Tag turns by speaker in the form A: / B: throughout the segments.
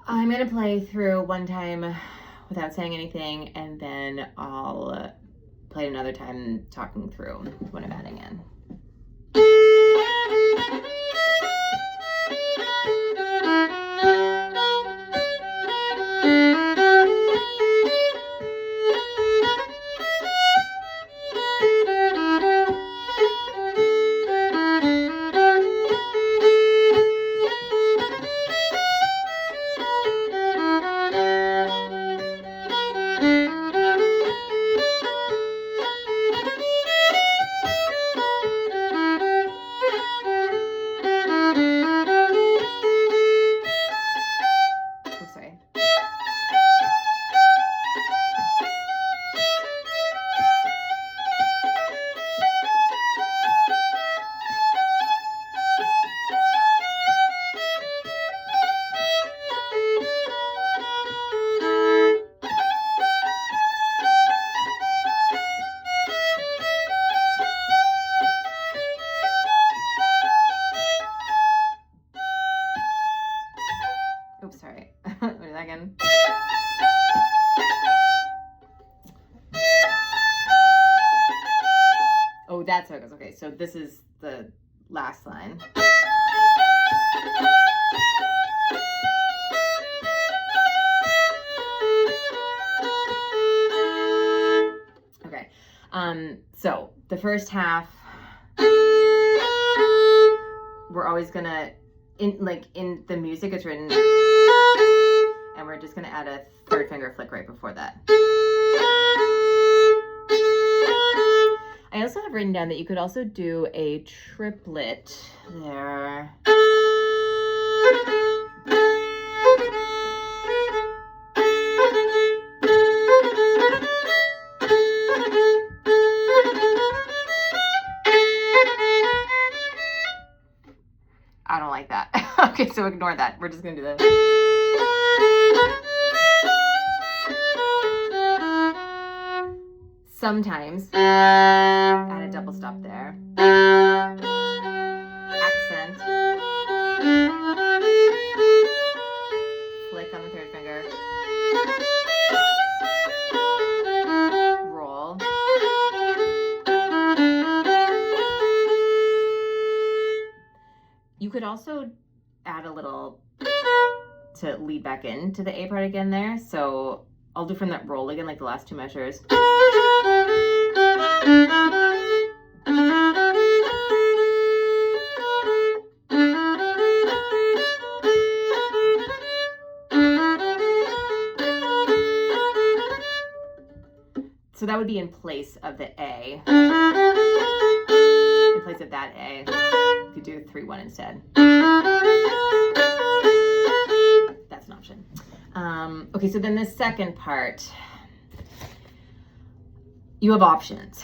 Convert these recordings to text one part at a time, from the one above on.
A: I'm gonna play through one time without saying anything, and then I'll play another time talking through what I'm adding in. Oops, sorry. Let me do that again. Oh, that's how it goes. Okay, so this is the last line. Okay, so the first half, we're always gonna, in the music it's written, and we're just gonna add a third finger flick right before that. I also have written down that you could also do a triplet there. I don't like that. Okay, so ignore that. We're just gonna do this. Sometimes add a double stop there. Accent. Flick on the third finger. Roll. You could also add a little to lead back into the A part again there. So I'll do from that roll again, like the last two measures. So that would be in place of the A. In place of that A, you could do 3-1 instead. That's an option. Okay, so then the second part, you have options.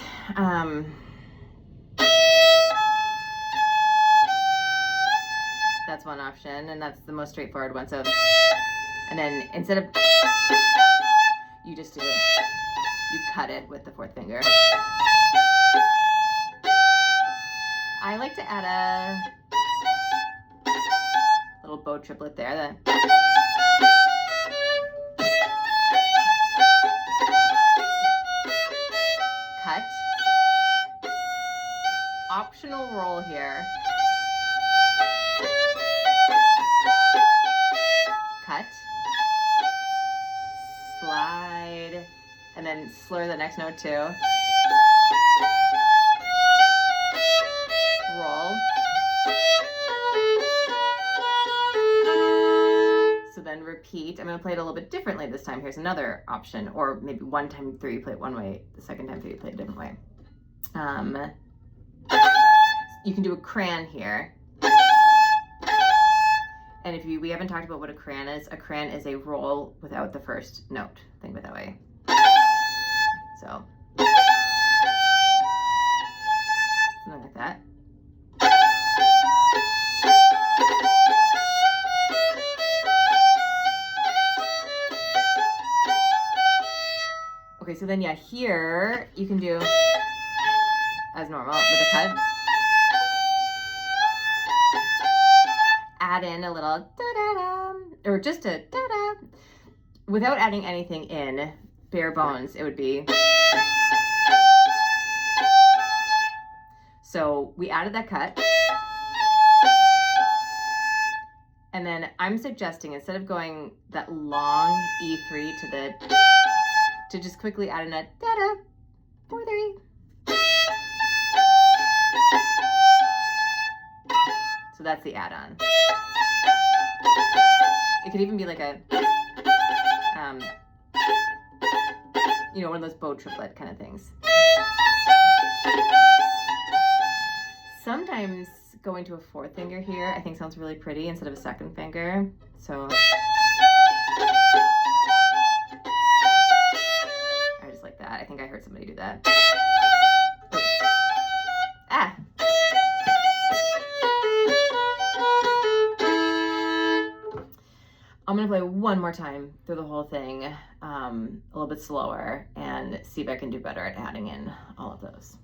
A: That's one option, and that's the most straightforward one. So, and then instead of, you just do, you cut it with the fourth finger. I like to add a little bow triplet there. Then cut. Optional roll here. Cut. Slide. And then slur the next note too. Roll. So then repeat. I'm going to play it a little bit differently this time. Here's another option. Or maybe one time through you play it one way, the second time through you play it a different way. You can do a crayon here. And if we haven't talked about what a crayon is a roll without the first note. Think of it that way. So, something like that. Okay, so then yeah, here you can do as normal with a cut. Add in a little da-da-da, or just a da-da. da-da. Without adding anything in, bare bones, it would be. So we added that cut. And then I'm suggesting, instead of going that long E3 to just quickly add in a da-da, 4-3. So that's the add-on. It could even be like a, you know, one of those bow triplet kind of things. Sometimes going to a fourth finger here, I think sounds really pretty instead of a second finger. So I just like that. I think I heard somebody do that. Ah. I'm gonna play one more time through the whole thing, a little bit slower, and see if I can do better at adding in all of those.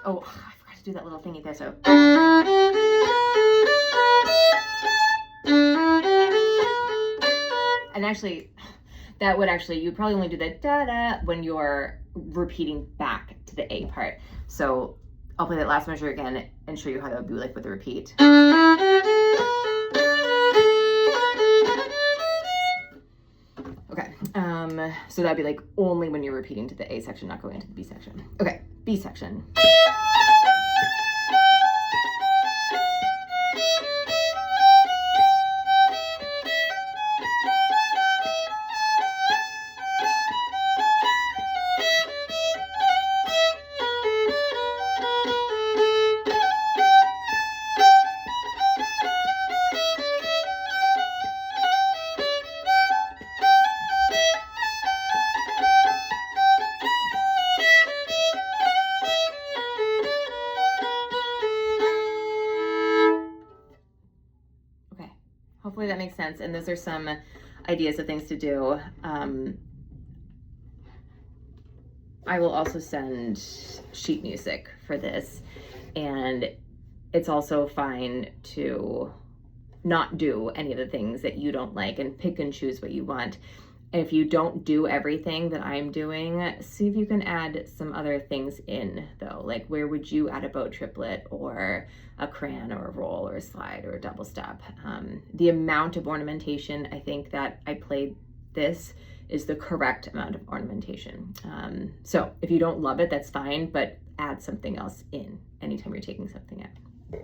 A: Oh, I forgot to do that little thingy there, so. And actually, that would actually, you'd probably only do the da-da when you're repeating back to the A part. So I'll play that last measure again and show you how that would be like with the repeat. Okay, so that'd be like only when you're repeating to the A section, not going into the B section. Okay, B section. Hopefully that makes sense. And those are some ideas of things to do. I will also send sheet music for this. And it's also fine to not do any of the things that you don't like and pick and choose what you want. And if you don't do everything that I'm doing, see if you can add some other things in though. Like where would you add a bow triplet or a crayon or a roll or a slide or a double step? The amount of ornamentation, I think that I played this is the correct amount of ornamentation. So if you don't love it, that's fine, but add something else in anytime you're taking something out.